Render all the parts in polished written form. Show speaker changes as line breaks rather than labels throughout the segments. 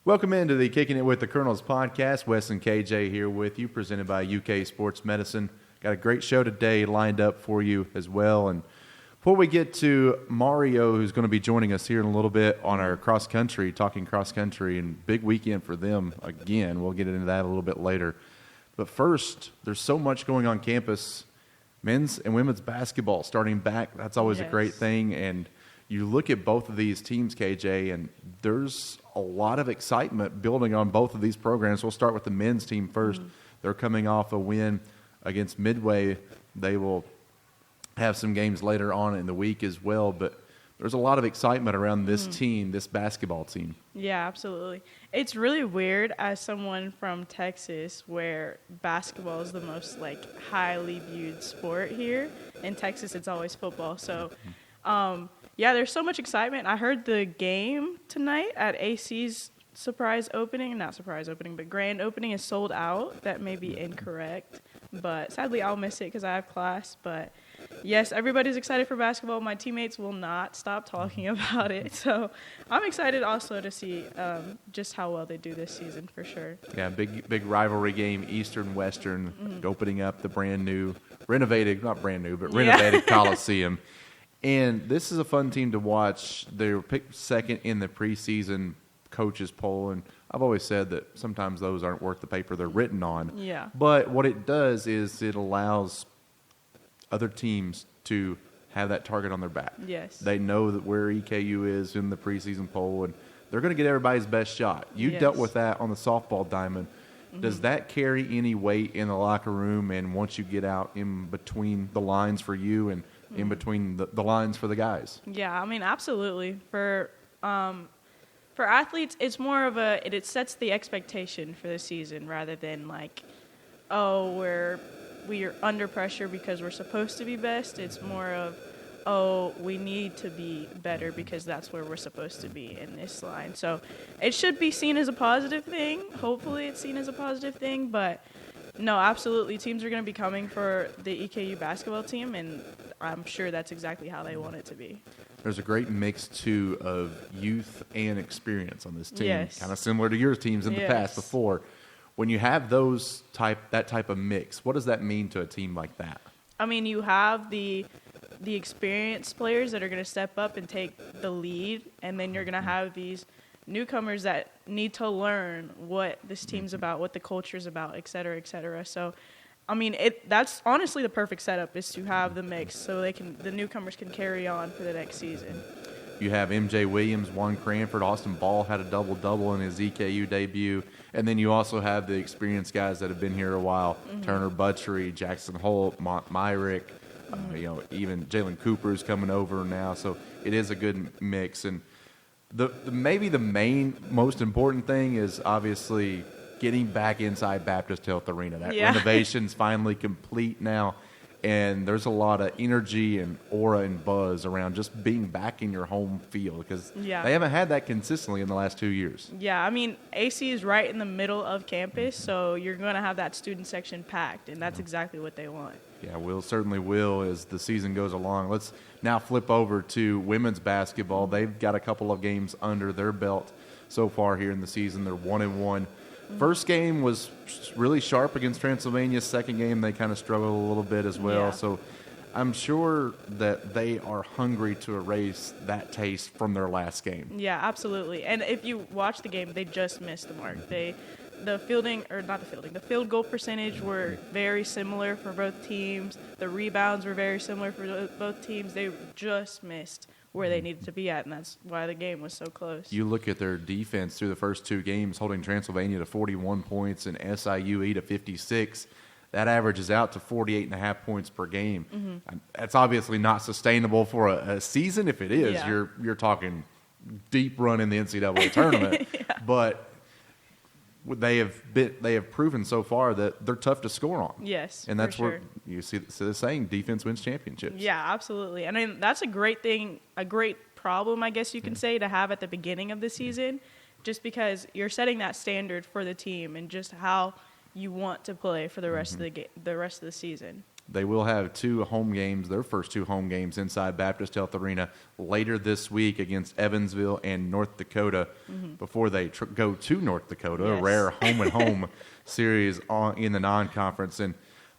Welcome into the Kicking It with the Colonels podcast. Wes and KJ here with you, presented by UK Sports Medicine. Got a great show today lined up for you as well. And before we get to Mario, who's going to be joining us here in a little bit on our cross-country, talking cross-country, and big weekend for them again. We'll get into that a little bit later. But first, there's so much going on campus. Men's and women's basketball starting back. That's always a great thing. And you look at both of these teams, KJ, and there's a lot of excitement building on both of these programs. We'll start with the men's team first. They're coming off a win against Midway. They will have some games later on in the week as well, but there's a lot of excitement around this team, this basketball team.
Yeah, absolutely. It's really weird as someone from Texas where basketball is the most highly viewed sport here. In Texas, it's always football. So, yeah, there's so much excitement. I heard the game tonight at AC's grand opening is sold out. That may be incorrect, but sadly I'll miss it because I have class. But yes, everybody's excited for basketball. My teammates will not stop talking about it. So I'm excited also to see just how well they do this season for sure.
Yeah, big rivalry game, Eastern-Western, opening up the renovated Coliseum. And this is a fun team to watch. They were picked second in the preseason coaches poll, and I've always said that sometimes those aren't worth the paper they're written on.
Yeah.
But what it does is it allows other teams to have that target on their back.
Yes.
They know that where EKU is in the preseason poll, and they're going to get everybody's best shot. You dealt with that on the softball diamond. Does that carry any weight in the locker room, and once you get out in between the lines for you and in between the lines for the guys?
Yeah, I mean, absolutely. For athletes, it's more of it sets the expectation for the season rather than we're under pressure because we're supposed to be best. It's more of, we need to be better because that's where we're supposed to be in this line. So it should be seen as a positive thing. Hopefully it's seen as a positive thing, but no, absolutely. Teams are going to be coming for the EKU basketball team, and I'm sure that's exactly how they want it to be.
There's a great mix, too, of youth and experience on this team.
Yes.
Kind of similar to your teams in the past before. When you have that type of mix, what does that mean to a team like that?
I mean, you have the experienced players that are going to step up and take the lead, and then you're going to have these newcomers that need to learn what this team's about, what the culture's about, et cetera, et cetera. So, I mean, that's honestly the perfect setup is to have the mix so the newcomers can carry on for the next season.
You have MJ Williams, Juan Cranford, Austin Ball had a double-double in his EKU debut. And then you also have the experienced guys that have been here a while, Turner Butchery, Jackson Holt, Myrick, even Jalen Cooper's coming over now. So it is a good mix. And maybe the most important thing is obviously getting back inside Baptist Health Arena. That renovation's finally complete now. And there's a lot of energy and aura and buzz around just being back in your home field because they haven't had that consistently in the last 2 years.
Yeah, I mean, AC is right in the middle of campus, so you're going to have that student section packed, and that's exactly what they want.
Yeah, we'll certainly will as the season goes along. Let's now flip over to women's basketball. They've got a couple of games under their belt so far here in the season. They're 1-1. First game was really sharp against Transylvania. Second game, they kind of struggled a little bit as well. Yeah. So I'm sure that they are hungry to erase that taste from their last game.
Yeah, absolutely. And if you watch the game, they just missed the mark. The field goal percentage were very similar for both teams. The rebounds were very similar for both teams. They just missed where they needed to be at, and that's why the game was so close.
You look at their defense through the first two games, holding Transylvania to 41 points and SIUE to 56. That averages out to 48.5 points per game. That's obviously not sustainable for a season. If it is, you're talking deep run in the NCAA tournament. But they have proven so far that they're tough to score on.
Yes,
and that's where you see the saying, defense wins championships.
Yeah, absolutely. I mean, that's a great thing, a great problem, I guess you can say, to have at the beginning of the season, just because you're setting that standard for the team and just how you want to play for the rest of the season.
they will have 2 home games, their first 2 home games inside Baptist Health Arena later this week against Evansville and North Dakota before they go to North Dakota, a rare home-and-home series in the non-conference. And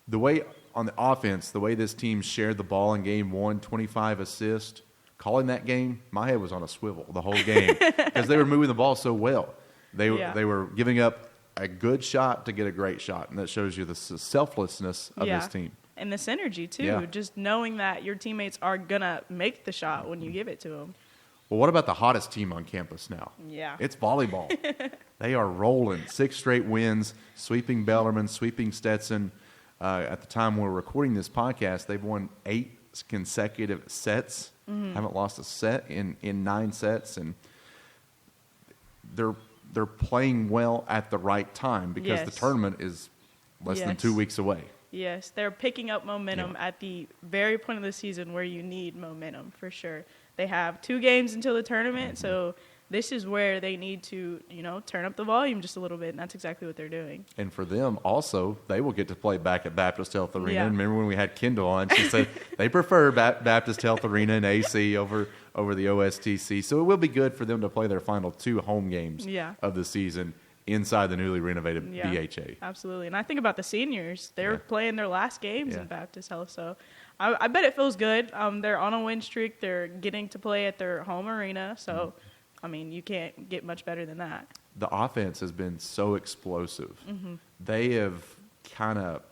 the way on the offense, the way this team shared the ball in game 1, 25 assists, calling that game, my head was on a swivel the whole game because they were moving the ball so well. They were giving up a good shot to get a great shot, and that shows you the selflessness of this team.
And the synergy, too, just knowing that your teammates are going to make the shot when you give it to them.
Well, what about the hottest team on campus now?
Yeah.
It's volleyball. They are rolling. 6 straight wins, sweeping Bellarmine, sweeping Stetson. At the time we're recording this podcast, they've won 8 consecutive sets. Haven't lost a set in 9 sets. And they're playing well at the right time because the tournament is less than 2 weeks away.
Yes, they're picking up momentum at the very point of the season where you need momentum, for sure. They have 2 games until the tournament, so this is where they need to, turn up the volume just a little bit, and that's exactly what they're doing.
And for them, also, they will get to play back at Baptist Health Arena. Yeah. Remember when we had Kendall on, she said they prefer Baptist Health Arena and AC over the OSTC. So it will be good for them to play their final 2 home games of the season inside the newly renovated BHA.
Absolutely. And I think about the seniors. They're playing their last games in Baptist Health, so I bet it feels good. They're on a win streak. They're getting to play at their home arena, so I mean, you can't get much better than that.
The offense has been so explosive. They have kind of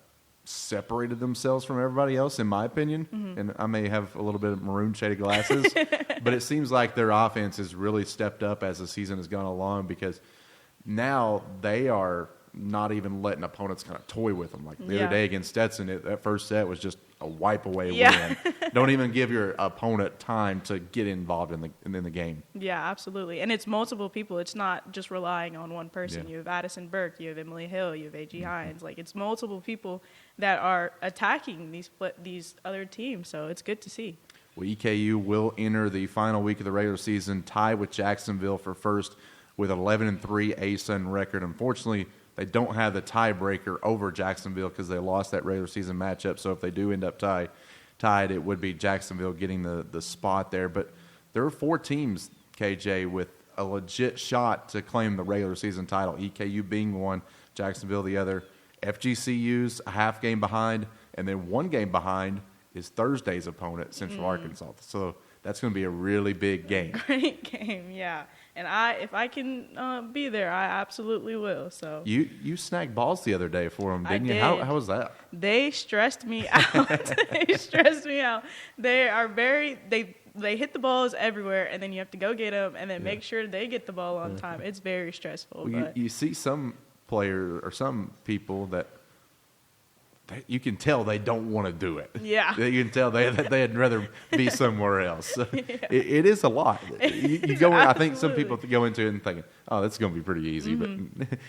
separated themselves from everybody else, in my opinion. And I may have a little bit of maroon shaded glasses, but it seems like their offense has really stepped up as the season has gone along because now they are not even letting opponents kind of toy with them. Like the other day against Stetson, that first set was just a wipe away win. Don't even give your opponent time to get involved in the game. Yeah,
absolutely. And it's multiple people. It's not just relying on one person. You have Addison Burke, you have Emily Hill, you have A.G. Hines. Like, it's multiple people that are attacking these other teams. So it's good to see.
Well, EKU will enter the final week of the regular season tied with Jacksonville for first with 11-3 ASUN record. Unfortunately, they don't have the tiebreaker over Jacksonville because they lost that regular season matchup. So if they do end up tied, it would be Jacksonville getting the spot there. But there are 4 teams, KJ, with a legit shot to claim the regular season title, EKU being one, Jacksonville the other. FGCU's a half game behind, and then 1 game behind is Thursday's opponent, Central Arkansas. So that's going to be a really big game.
Great game, yeah. And if I can be there, I absolutely will. So
you snagged balls the other day for them, didn't you?
Did.
How was that?
They stressed me out. They stressed me out. They are they hit the balls everywhere, and then you have to go get them, and then make sure they get the ball on time. It's very stressful.
Well,
but
you see some players or some people that you can tell they don't want to do it.
Yeah.
You can tell they'd rather be somewhere else. It is a lot. You go. I think some people go into it and thinking, "Oh, that's going to be pretty easy," but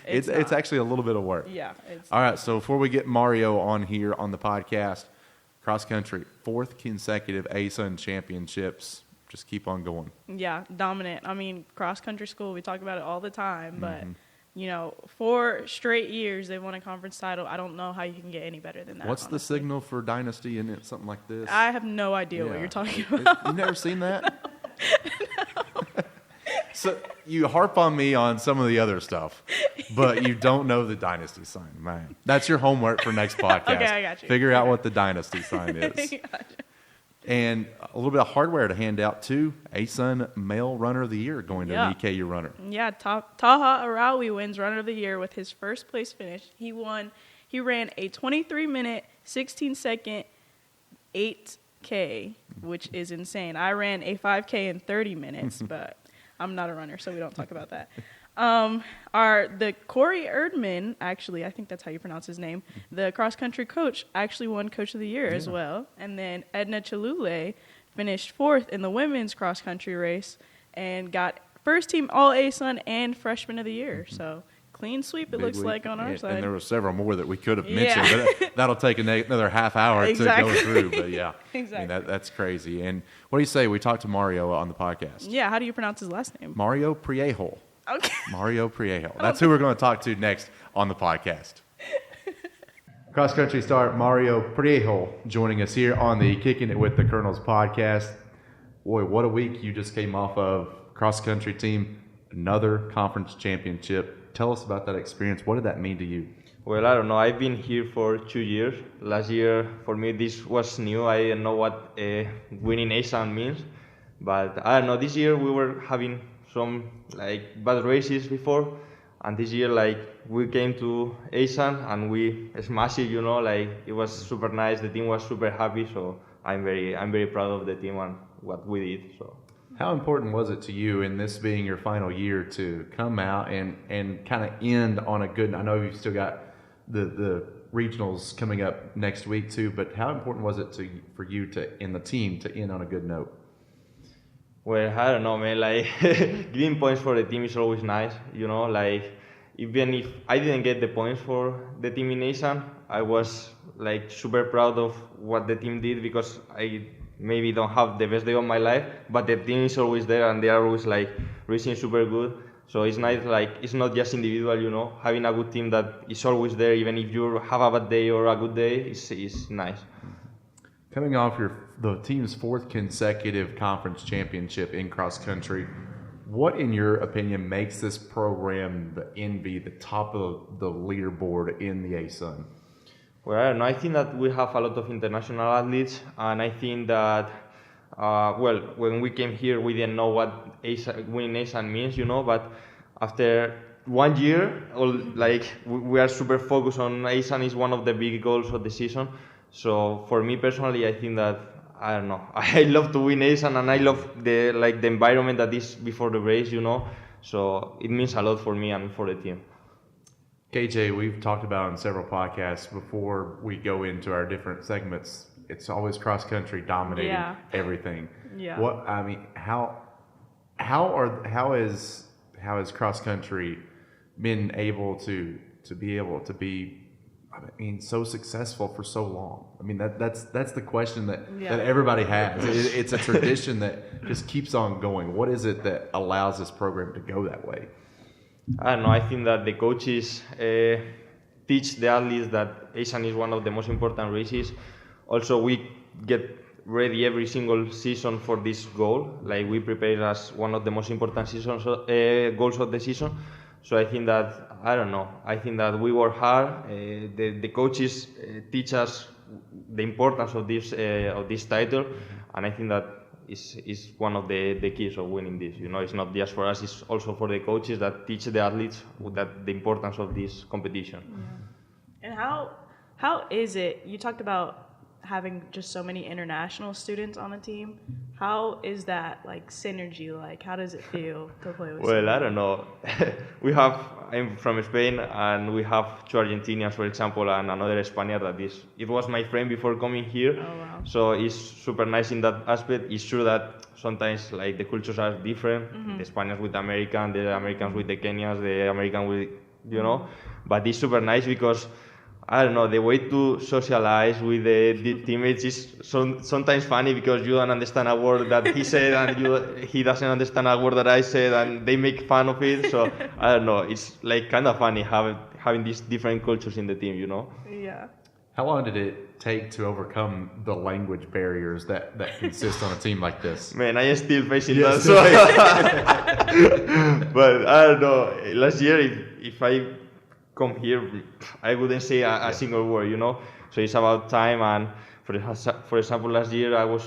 it's actually a little bit of work.
Yeah.
All right. So before we get Mario on here on the podcast, cross country, 4th consecutive ASUN championships. Just keep on going.
Yeah, dominant. I mean, cross country school. We talk about it all the time, but. 4 straight years they won a conference title. I don't know how you can get any better than that.
What's the signal for dynasty in it? Something like this?
I have no idea what you're talking about.
You've never seen that? No. So you harp on me on some of the other stuff, but you don't know the dynasty sign. Man, that's your homework for next podcast.
Okay, I got you.
Figure out what the dynasty sign is.
Gotcha.
And a little bit of hardware to hand out too. ASUN Male Runner of the Year going to an EKU runner.
Yeah, Taha Arawi wins Runner of the Year with his first place finish. He ran a 23-minute, 16-second 8K, which is insane. I ran a 5K in 30 minutes, but I'm not a runner, so we don't talk about that. The Corey Erdman, actually, I think that's how you pronounce his name, the cross-country coach, actually won Coach of the Year as well. And then Edna Chalule finished 4th in the women's cross-country race and got first-team All-ASUN and Freshman of the Year. So clean sweep, it looks like, on our side.
And there were several more that we could have mentioned, but that'll take another half hour to go through. But, yeah,
exactly.
I mean, that's crazy. And what do you say we talked to Mario on the podcast?
Yeah, how do you pronounce his last name?
Mario Priego.
Okay.
Mario Priego. That's who we're going to talk to next on the podcast. Cross country star Mario Priego joining us here on the Kicking It with the Colonels podcast. Boy, what a week you just came off of. Cross country team, another conference championship. Tell us about that experience. What did that mean to you?
Well, I don't know. I've been here for 2 years. Last year, for me, this was new. I didn't know what winning ASUN means. But I don't know. This year, we were having some bad races before. And this year, we came to ASUN and we smashed it, it was super nice. The team was super happy. So I'm very proud of the team and what we did. So.
How important was it to you in this being your final year to come out and kind of end on a good, I know you've still got the regionals coming up next week too, but how important was it for you and the team to end on a good note?
Well, I don't know, man. Giving points for the team is always nice, even if I didn't get the points for the team in ASUN, I was super proud of what the team did because I maybe don't have the best day of my life, but the team is always there and they are always racing super good. So it's nice, it's not just individual, having a good team that is always there, even if you have a bad day or a good day, is nice.
Coming off the team's fourth consecutive conference championship in cross country, what, in your opinion, makes this program the envy, the top of the leaderboard in the ASUN?
Well, I don't know. I think that we have a lot of international athletes, and I think that, when we came here, we didn't know what winning ASUN means, but after 1 year, we are super focused on ASUN is one of the big goals of the season. So for me personally, I think that, I don't know, I love to win ASUN and I love the environment that is before the race, So it means a lot for me and for the team.
KJ, we've talked about on several podcasts before we go into our different segments. It's always cross country dominating everything.
Yeah.
How has cross country been able to be so successful for so long? I mean, that's the question that everybody has. It's a tradition that just keeps on going. What is it that allows this program to go that way?
I don't know. I think that the coaches teach the athletes that ASUN is one of the most important races. Also, we get ready every single season for this goal. We prepare as one of the most important goals of the season. So I think that, I don't know, I think that we work hard. The coaches teach us the importance of this title, and I think that is one of the keys of winning this. It's not just for us; it's also for the coaches that teach the athletes that the importance of this competition.
Yeah. And how is it? You talked about having just so many international students on the team. How is that synergy? How does it feel to play with?
Well, I don't know. I'm from Spain, and we have 2 Argentinians, for example, and another Spaniard it was my friend before coming here.
Oh, wow.
So it's super nice in that aspect. It's true that sometimes the cultures are different. Mm-hmm. The Spaniards with the Americans with the Kenyans, the American with, But it's super nice because, I don't know, the way to socialize with the teammates is sometimes funny because you don't understand a word that he said and he doesn't understand a word that I said and they make fun of it. So, I don't know, it's kind of funny having these different cultures in the team,
Yeah.
How long did it take to overcome the language barriers that consist on a team like this?
Man, I am still facing that. So but I don't know, last year if I come here, I wouldn't say a single word, So it's about time. And for example, last year I was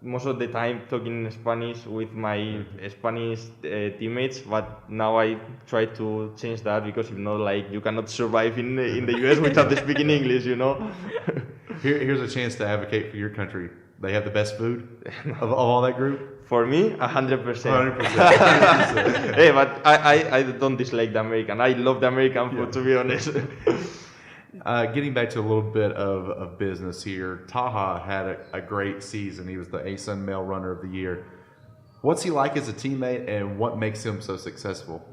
most of the time talking Spanish with my Spanish teammates, but now I try to change that because if not, you cannot survive in the US without speaking English,
Here's a chance to advocate for your country. They have the best food of all that group?
For me, 100%.
100%.
Hey, but I don't dislike the American. I love the American food, to be honest.
Getting back to a little bit of business here, Taha had a great season. He was the ASUN Male Runner of the Year. What's he like as a teammate, and what makes him so successful?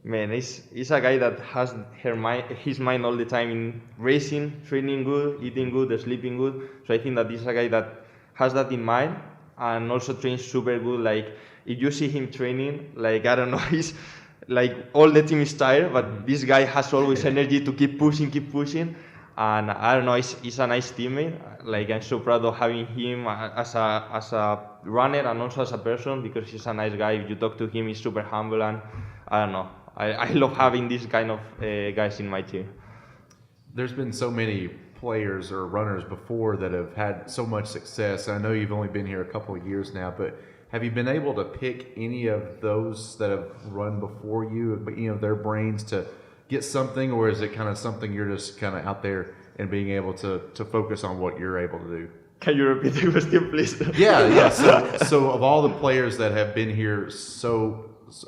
Man, he's a guy that has his mind all the time in racing, training good, eating good, sleeping good. So I think that he's a guy that has that in mind and also trains super good. If you see him training, I don't know, he's all the team is tired, but this guy has always energy to keep pushing. And I don't know, he's a nice teammate. Like, I'm so proud of having him as a runner and also as a person, because he's a nice guy. If you talk to him, he's super humble, and I don't know. I love having these kind of guys in my team.
There's been so many players or runners before that have had so much success. I know you've only been here a couple of years now, but have you been able to pick any of those that have run before you, their brains to get something, or is it kind of something you're just kind of out there and being able to focus on what you're able to do?
Can you repeat the question, please?
Yeah. So of all the players that have been here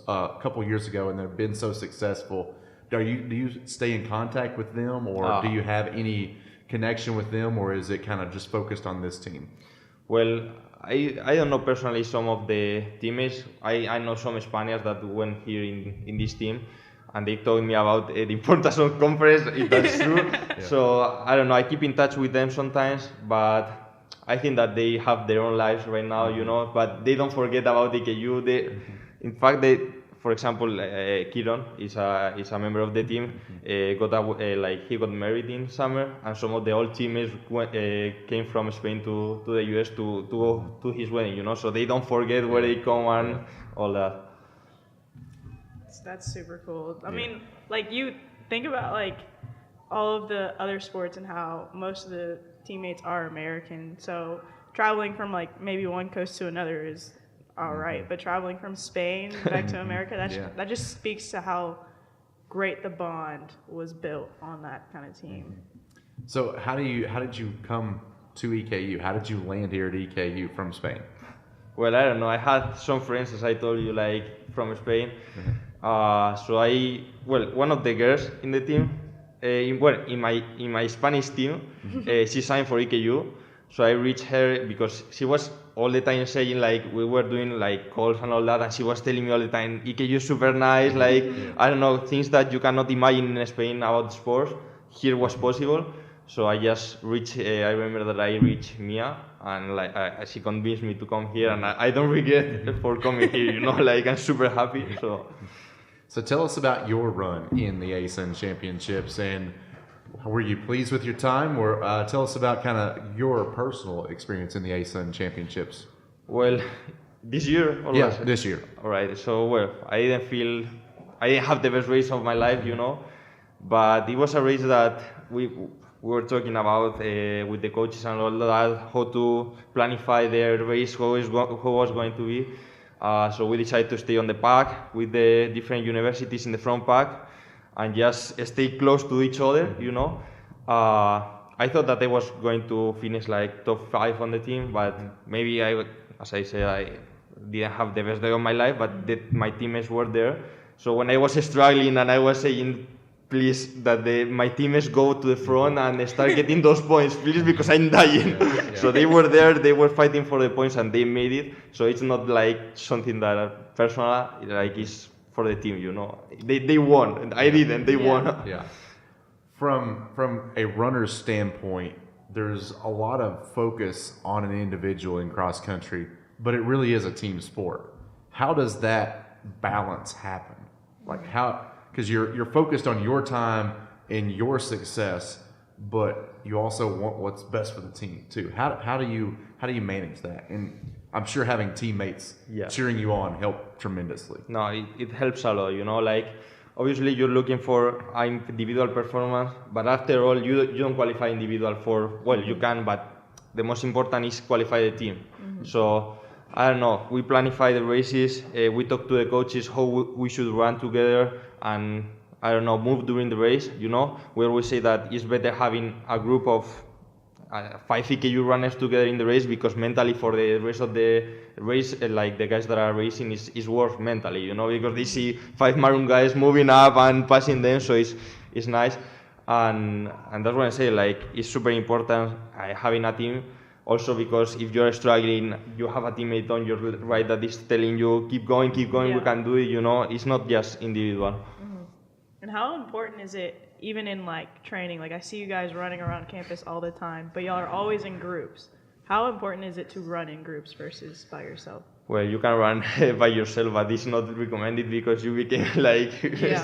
a couple years ago and they've been so successful, do you stay in contact with them, or do you have any connection with them, or is it kind of just focused on this team?
Well, I don't know personally some of the teammates. I know some Spaniards that went here in this team, and they told me about the importance of conference, if that's true. Yeah. So I don't know, I keep in touch with them sometimes, but I think that they have their own lives right now, but they don't forget about EKU. In fact, for example, Kickin is a member of the team. He got married in summer, and some of the old teammates came from Spain to the US to go to his wedding. So they don't forget where they come and all that.
That's super cool. I mean, you think about all of the other sports and how most of the teammates are American. So traveling from maybe one coast to another is all right, but traveling from Spain back to America, that just speaks to how great the bond was built on that kind of team.
So how did you come to EKU? How did you land here at EKU from Spain?
Well, I don't know. I had some friends, as I told you, from Spain. One of the girls in the team, in my Spanish team, she signed for EKU. So I reached her because she was all the time saying we were doing calls and all that, and she was telling me all the time, EKU is super nice, I don't know, things that you cannot imagine in Spain about sports, here was possible. So I just reached, I remember that I reached Mia, and she convinced me to come here, and I don't regret for coming here, I'm super happy.
So tell us about your run in the ASUN Championships, and were you pleased with your time, or tell us about kind of your personal experience in the ASUN Championships?
Well, this year?
Or this year.
All right, so I didn't have the best race of my life, but it was a race that we were talking about with the coaches and all that, how to planify the race, how was going to be. So we decided to stay on the pack with the different universities in the front pack and just stay close to each other, I thought that I was going to finish top 5 on the team, but maybe as I said, I didn't have the best day of my life, but my teammates were there. So when I was struggling and I was saying, please, that my teammates go to the front and start getting those points, please, because I'm dying. Yeah. So they were there, they were fighting for the points, and they made it. So it's not something that personal, is for the team, They won, and I didn't. They won.
Yeah. From a runner's standpoint, there's a lot of focus on an individual in cross country, but it really is a team sport. How does that balance happen? Because you're focused on your time and your success, but you also want what's best for the team too. How do you manage that? And I'm sure having teammates cheering you on help tremendously.
No, it helps a lot. Obviously you're looking for individual performance, but after all, you don't qualify individual you can, but the most important is qualify the team. Mm-hmm. So I don't know, we planify the races, we talk to the coaches how we should run together, and I don't know, move during the race, We always say that it's better having a group of 5 EKU runners together in the race, because mentally for the rest of the race, the guys that are racing is worse mentally, because they see 5 maroon guys moving up and passing them, so it's nice. And that's what I say, it's super important having a team. Also, because if you're struggling, you have a teammate on your right that is telling you, keep going, we can do it, It's not just individual.
Mm-hmm. And how important is it, even in training? I see you guys running around campus all the time, but y'all are always in groups. How important is it to run in groups versus by yourself?
Well, you can run by yourself, but it's not recommended because you became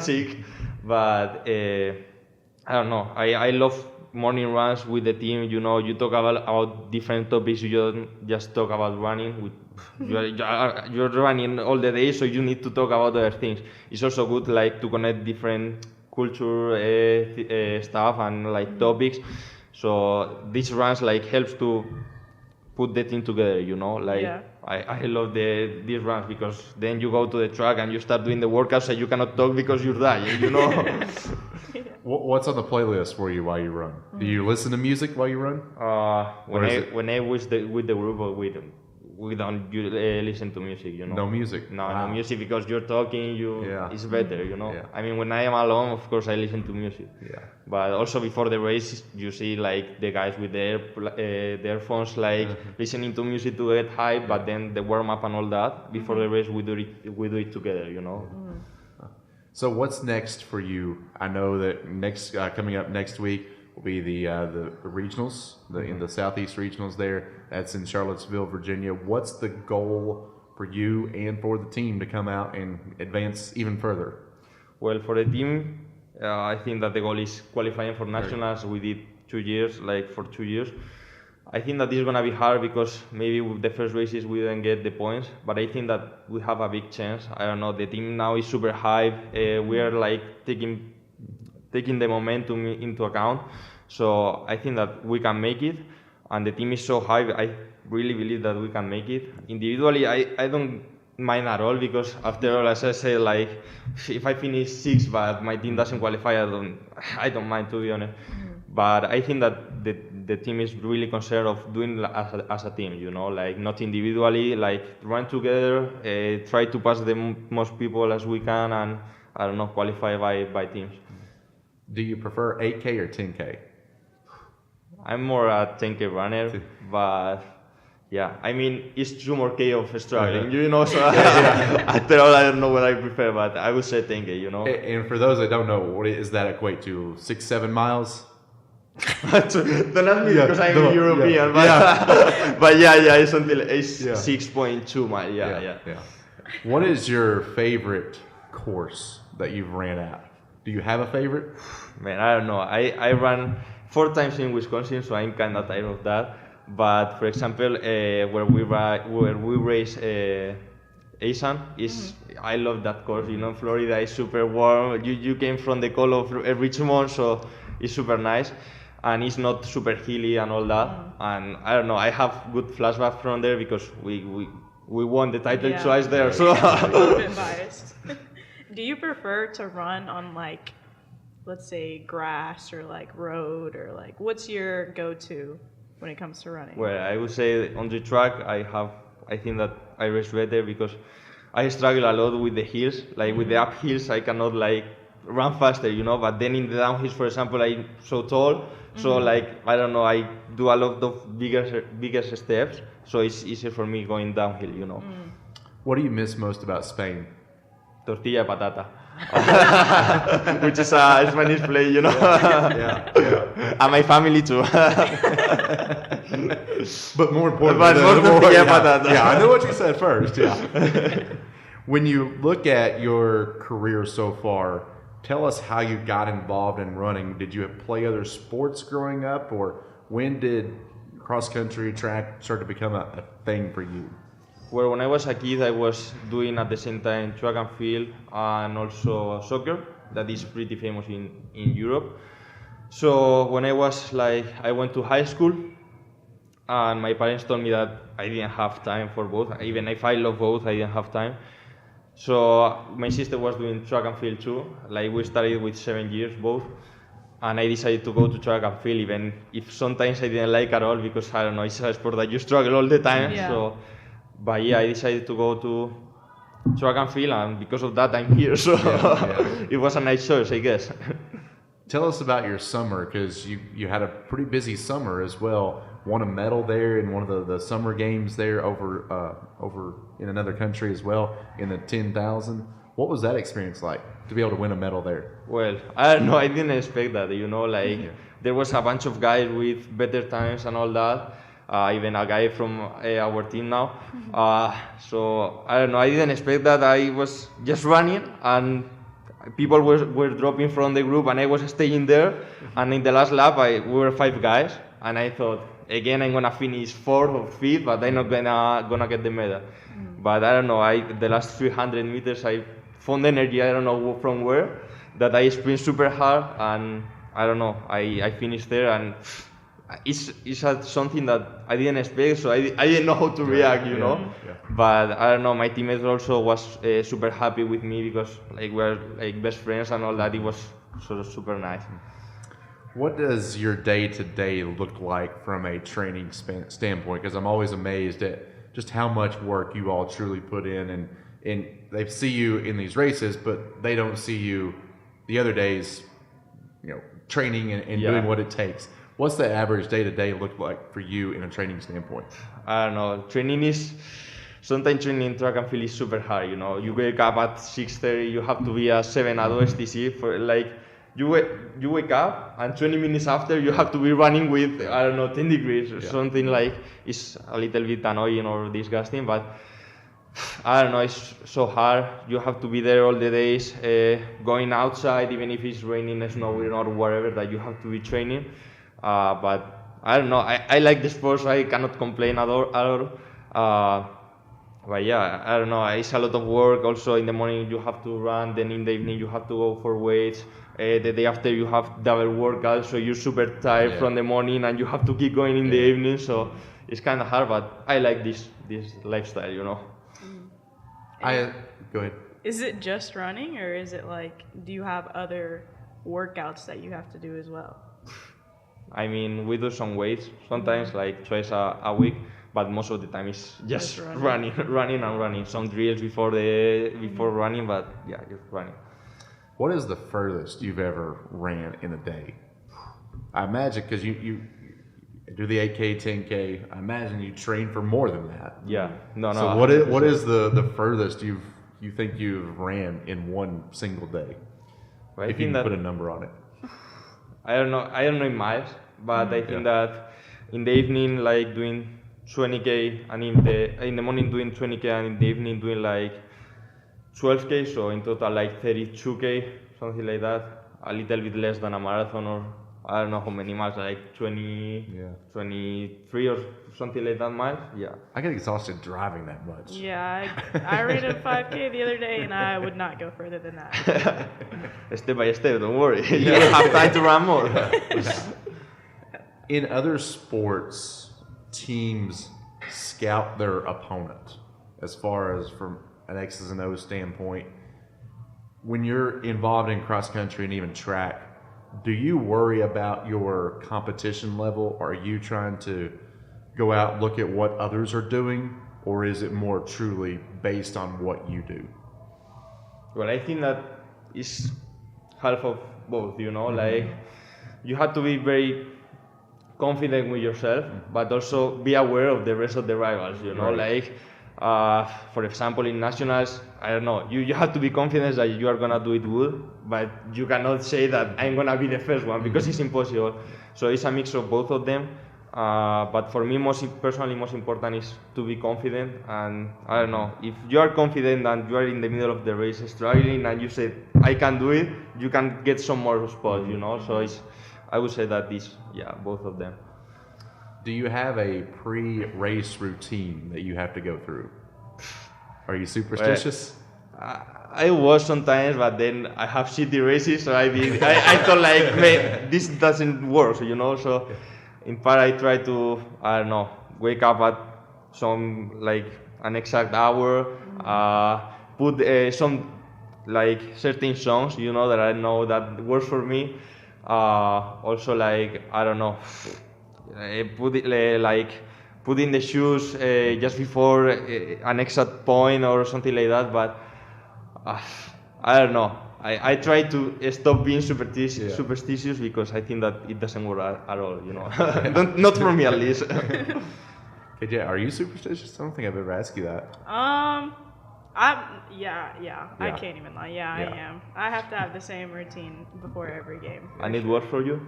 sick. But I don't know. I love morning runs with the team, you know, you talk about different topics. You don't just talk about running. You're running all the day, so you need to talk about other things. It's also good, like, to connect different culture stuff and like topics. So these runs like helps to put the team together, you know. Like I love these runs because then you go to the track and you start doing the workouts and you cannot talk because you're dying, you know.
What's on the playlist for you while you run? Do you listen to music while you run?
When I was with the group, we don't listen to music, you know.
No music?
No music because you're talking, it's better, you know. I mean, when I am alone, of course, I listen to music. Yeah. But also before the race, you see like the guys with their earphones, like listening to music to get hype, but then the warm up and all that. Before the race, we do it together, you know.
So what's next for you? I know that coming up next week will be the regionals, in the Southeast regionals there. That's in Charlottesville, Virginia. What's the goal for you and for the team to come out and advance even further?
Well, for the team, I think that the goal is qualifying for nationals. We did 2 years, for 2 years. I think that this is going to be hard because maybe with the first races we didn't get the points, but I think that we have a big chance. I don't know, the team now is super high. We are like taking the momentum into account. So I think that we can make it, and the team is so high, I really believe that we can make it. Individually, I don't mind at all because after all, as I say, like if I finish 6th but my team doesn't qualify, I don't mind, to be honest. But I think that the team is really concerned of doing as a team, you know, like not individually, like run together, try to pass the most people as we can, and I don't know, qualify by teams.
Do you prefer 8K or 10K?
I'm more a 10K runner, but yeah, I mean, it's 2 more K of struggling, you know, so after all, I don't know what I prefer, but I would say 10K, you know.
And for those that don't know, what does that equate to? 6-7 miles?
Don't ask me because I'm European, but it's until 6.2 miles, yeah.
What is your favorite course that you've ran at? Do you have a favorite?
Man, I don't know. I ran 4 times in Wisconsin, so I'm kind of tired of that. But for example, where we race ASAN I love that course. You know, Florida is super warm. You came from the cold of Richmond, so it's super nice, and it's not super hilly and all that. And I don't know. I have good flashback from there because we won the title twice there. So
a bit biased. Do you prefer to run on like, let's say, grass or like road, or like what's your go-to when it comes to running?
Well, I would say on the track I think that I race better because I struggle a lot with the hills. Like with the up hills I cannot like run faster, you know, but then in the downhills, for example, I'm so tall, so like I don't know, I do a lot of bigger steps, so it's easier for me going downhill, you know.
What do you miss most about Spain?
Tortilla patata. Which is a Spanish play, you know. And my family too.
But more importantly,
tortilla patata.
Yeah, I know what you said first. Yeah. When you look at your career so far, tell us how you got involved in running. Did you play other sports growing up, or when did cross country track start to become a thing for you?
Well, when I was a kid, I was doing at the same time track and field and also soccer. That is pretty famous in Europe. So when I was I went to high school, and my parents told me that I didn't have time for both. Even if I love both, I didn't have time. So my sister was doing track and field too. Like we started with 7 years both. And I decided to go to track and field, even if sometimes I didn't like at all because I don't know, it's a sport that you struggle all the time.
Yeah.
But I decided to go to track and field, and because of that, I'm here. So it was a nice choice, I guess.
Tell us about your summer, because you had a pretty busy summer as well. Won a medal there in one of the summer games there over in another country as well in the 10,000. What was that experience like to be able to win a medal there?
Well, I don't know. I didn't expect that. You know, there was a bunch of guys with better times and all that. Even a guy from our team now. So I don't know. I didn't expect that. I was just running, and people were dropping from the group, and I was staying there. And in the last lap, we were 5 guys, and I thought, again, I'm gonna finish 4th or 5th, but I'm not gonna get the medal. But I don't know. The last 300 meters, I found energy. I don't know from where, that I sprint super hard, and I don't know. I finished there, and it's something that I didn't expect, so I didn't know how to react, you know. Yeah. But I don't know. My teammates also was super happy with me because like we're like best friends and all that. It was sort of super nice.
What does your day-to-day look like from a training standpoint? Because I'm always amazed at just how much work you all truly put in, and they see you in these races, but they don't see you the other days, you know, training and doing what it takes. What's the average day-to-day look like for you in a training standpoint?
I don't know. Sometimes training track and field is super hard, you know. You wake up at 6:30, you have to be at 7 at OSTC for like, you wake up and 20 minutes after you have to be running with, I don't know, 10 degrees or something like, it's a little bit annoying or disgusting, but I don't know, it's so hard. You have to be there all the days, going outside, even if it's raining, snowing or whatever, that you have to be training. But I don't know, I like the sport, so I cannot complain at all. But yeah, I don't know, it's a lot of work. Also in the morning you have to run, then in the evening you have to go for weights. The day after you have double workout, so you're super tired from the morning and you have to keep going in the evening, so it's kind of hard, but I like this lifestyle, you know.
Go ahead.
Is it just running, or is it like, do you have other workouts that you have to do as well?
I mean, we do some weights sometimes, like twice a week, but most of the time it's just running. Some drills before running, but yeah, just running.
What is the furthest you've ever ran in a day? I imagine, because you do the 8K, 10K, I imagine you train for more than that.
Yeah, no.
So what is the furthest you think you've ran in one single day?
Well,
if you can put a number on it.
I don't know in miles, but I think that in the evening, like doing 20K, and in the morning doing 20K, and in the evening doing like 12K, so in total like 32K, something like that. A little bit less than a marathon, or I don't know how many miles, like 23 or something like that miles. Yeah.
I get exhausted driving that much.
Yeah, I ran a 5K the other day, and I would not go further than that.
Step by step, don't worry. You don't have time to run more.
In other sports, teams scout their opponent as far as from an X's and O's standpoint. When you're involved in cross country and even track, do you worry about your competition level? Are you trying to go out and look at what others are doing, or is it more truly based on what you do?
Well, I think that is half of both, you know, like you have to be very confident with yourself, but also be aware of the rest of the rivals, you know, like for example, in nationals, I don't know, you have to be confident that you are gonna do it good, but you cannot say that I'm gonna be the first one, because it's impossible. So it's a mix of both of them. But for me, most important is to be confident. And I don't know, if you are confident and you are in the middle of the race struggling and you say, I can do it, you can get some more spots, you know. So I would say that both of them.
Do you have a pre-race routine that you have to go through? Are you superstitious?
I was sometimes, but then I have shitty races, so I thought like, man, this doesn't work, you know. So in part, I try to, I don't know, wake up at some like an exact hour, put some like certain songs, you know, that I know that works for me. Also, like, I don't know, put in the shoes just before an exact point or something like that. But I don't know. I try to stop being superstitious because I think that it doesn't work at all, you know. Not for me, at least.
KJ, are you superstitious? I don't think I've ever asked you that.
Yeah. I can't even lie. Yeah, I am. I have to have the same routine before every game.
And it works for you?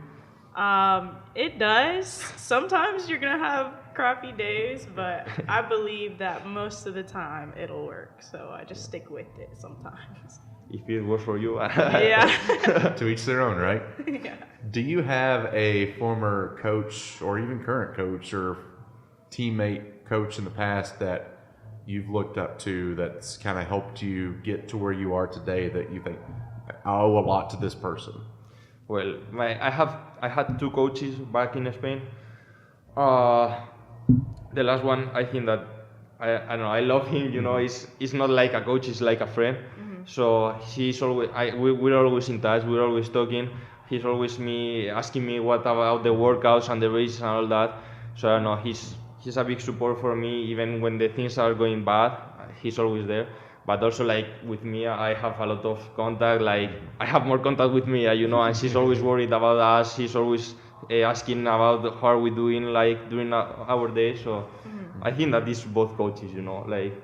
It does. Sometimes you're gonna have crappy days, but I believe that most of the time it'll work. So I just stick with it sometimes.
if it was for you.
Yeah.
To each their own, right?
Yeah.
Do you have a former coach or even current coach or teammate coach in the past that you've looked up to that's kind of helped you get to where you are today that you think, I owe a lot to this person?
Well, I had two coaches back in Spain. The last one, I think that I don't know. I love him. You know, it's not like a coach; it's like a friend. So he's always. We're always in touch. We're always talking. He's always asking me what about the workouts and the races and all that. So I don't know. He's a big support for me, even when the things are going bad. He's always there. But also, like with Mia, I have a lot of contact. Like I have more contact with Mia, you know, and she's always worried about us. She's always asking about how are we doing, like during our day. So I think that is both coaches, you know, like.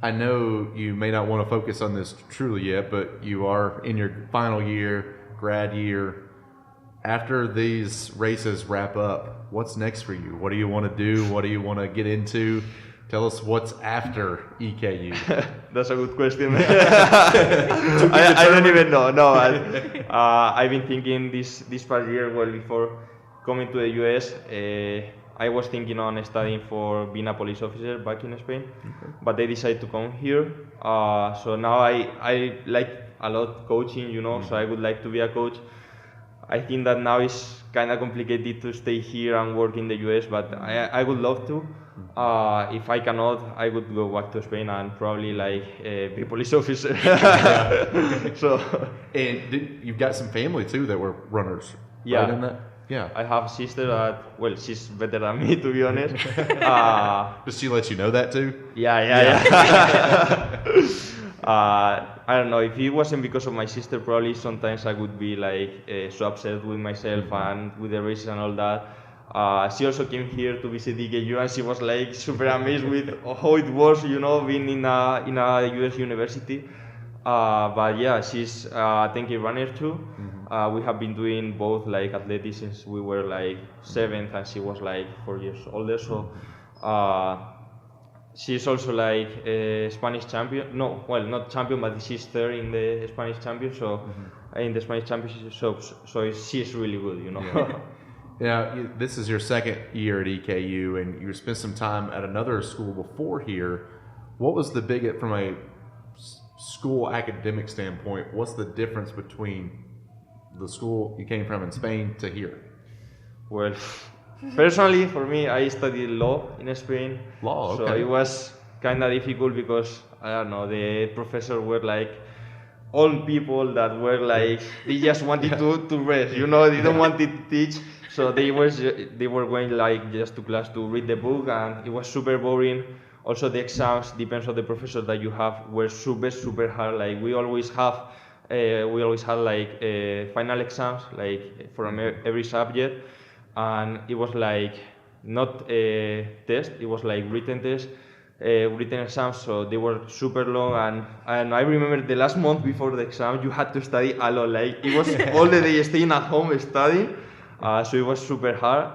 I know you may not want to focus on this truly yet, but you are in your final year, grad year. After these races wrap up, what's next for you? What do you want to do? What do you want to get into? Tell us what's after EKU.
That's a good question. I don't even know. No, I've been thinking this past year, well, before coming to the US, I was thinking on studying for being a police officer back in Spain, but I decided to come here. So now I like a lot coaching, you know, so I would like to be a coach. I think that now it's kind of complicated to stay here and work in the US, but I would love to. If I cannot, I would go back to Spain and probably like be police officer. So,
and you've got some family too that were runners.
Yeah.
Right in that? Yeah.
I have a sister that, well, she's better than me, to be honest.
Does she let you know that too?
Yeah. I don't know, if it wasn't because of my sister, probably sometimes I would be like so upset with myself and with the races and all that. She also came here to visit EKU and she was like super amazed with how it was, you know, being in a US university. But yeah, she's a 10K runner too. We have been doing both like athletics since we were like 7th and she was like 4 years older. So she's also like a Spanish champion. No, well, not champion, but she's third in the Spanish champion. So in the Spanish championship, so she's really good, you know.
Yeah. Yeah, this is your second year at EKU, and you spent some time at another school before here. What was the biggest, from a school academic standpoint, what's the difference between the school you came from in Spain to here?
Well, personally, for me, I studied law in Spain.
Law, okay.
So it was kind of difficult because, I don't know, the professors were like old people that were like, they just wanted to rest, you know, they don't want to teach. So they were going like just to class to read the book, and it was super boring. Also, the exams, depends on the professor that you have, were super hard. Like we always had like final exams, like from every subject, and it was like not a test, it was like written test, written exams. So they were super long, and I remember the last month before the exam, you had to study a lot. Like it was all the day staying at home studying. So it was super hard.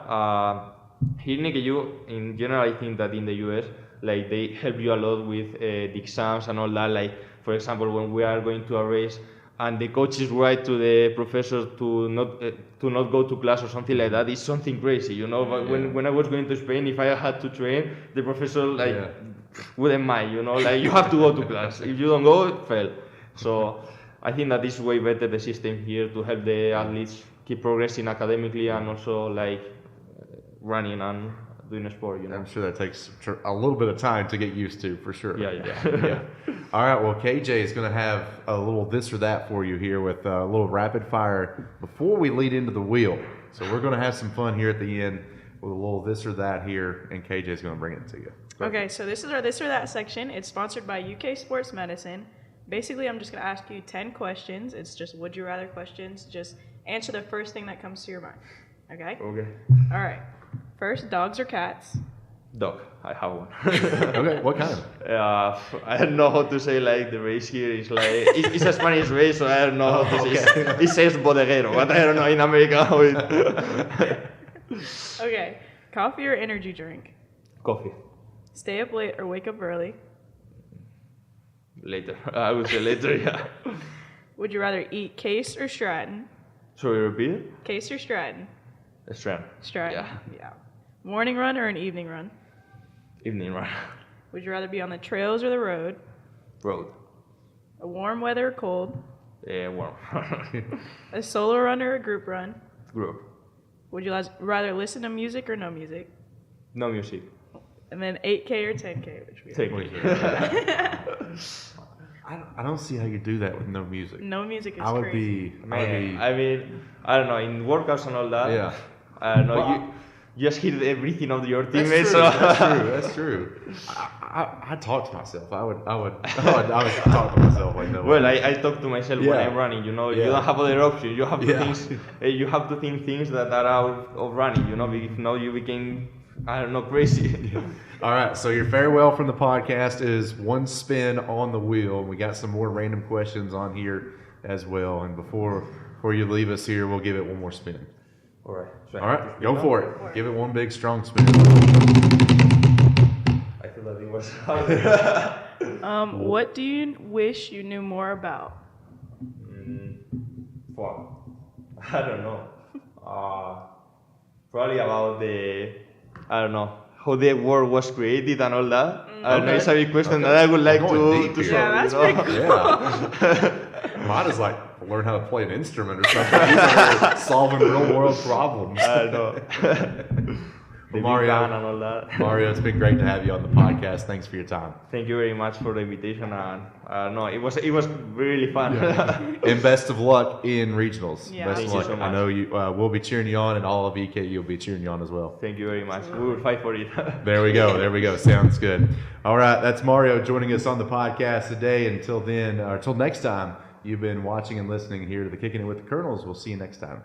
Here in EKU, in general, I think that in the US, like they help you a lot with the exams and all that. Like for example, when we are going to a race, and the coaches write to the professor to not go to class or something like that, it's something crazy, you know. But when I was going to Spain, if I had to train, the professor wouldn't mind, you know. Like you have to go to class. If you don't go, fail. So I think that is way better the system here to help the athletes keep progressing academically and also like running and doing a sport, you know.
I'm sure that takes a little bit of time to get used to, for sure.
Yeah.
All right, well, KJ is going to have a little this or that for you here with a little rapid fire before we lead into the wheel. So we're going to have some fun here at the end with a little this or that here, and KJ is going to bring it to you.
Okay, so this is our this or that section. It's sponsored by UK Sports Medicine. Basically, I'm just going to ask you 10 questions. It's just would you rather questions. Just answer the first thing that comes to your mind. Okay?
Okay.
All right. First, dogs or cats?
Dog. I have one.
Okay, what kind?
I don't know how to say, like, the race here is like, it's a Spanish race, so I don't know how to say. It says bodeguero, but I don't know in America how it.
Okay. Coffee or energy drink?
Coffee.
Stay up late or wake up early?
Later. I would say later, yeah.
Would you rather eat Case or Stratton?
Sorry, repeat it?
Case or Stratton?
Strand.
Stratton.
Yeah.
Yeah. Morning run or an evening run?
Evening run.
Would you rather be on the trails or the road?
Road.
A warm weather or cold?
Warm.
A solo run or a group run?
Group.
Would you rather listen to music or no music?
No music.
And then 8K or 10K? Which we
Take it.
I don't see how you do that with no music.
No music is
I would
crazy.
be.
I mean, I don't know, in workouts and all that,
Yeah.
I don't know,
Well,
you just hear everything of your
That's
teammates.
true.
So.
That's true. I talk to myself. I would talk to myself like that.
Well, I talk to myself when
Yeah.
I'm running. You know,
Yeah.
you don't have other options. You have to
Yeah.
you have to think things that are out of running. You know, if not, you became, I don't know, crazy.
All right, so your farewell from the podcast is one spin on the wheel. We got some more random questions on here as well. And before you leave us here, we'll give it one more spin.
All right. So
All right, go for it. Give it one big strong spin.
I feel that it was hard.
What do you wish you knew more about?
Fuck. I don't know. Probably about I don't know, how the world was created and all that. I don't know, it's a big question that I would like
Going
to
deep
solve.
here.
Yeah, that's
you know?
pretty
Yeah. Mine is like learn how to play an instrument or something. Solving real world problems.
I don't know. The
Well,
Big Bang and all that.
Mario, it's been great to have you on the podcast. Thanks for your time.
Thank you very much for the invitation, and no, it was really fun.
And best of luck in regionals.
Yeah.
Best
Thank
of
you
luck.
so
I
much.
know you. We'll be cheering you on, and all of EKU will be cheering you on as well.
Thank you very much. We will fight for it.
There we go. There we go. Sounds good. All right, that's Mario joining us on the podcast today. Until then, or until next time, you've been watching and listening here to the Kicking It with the Colonels. We'll see you next time.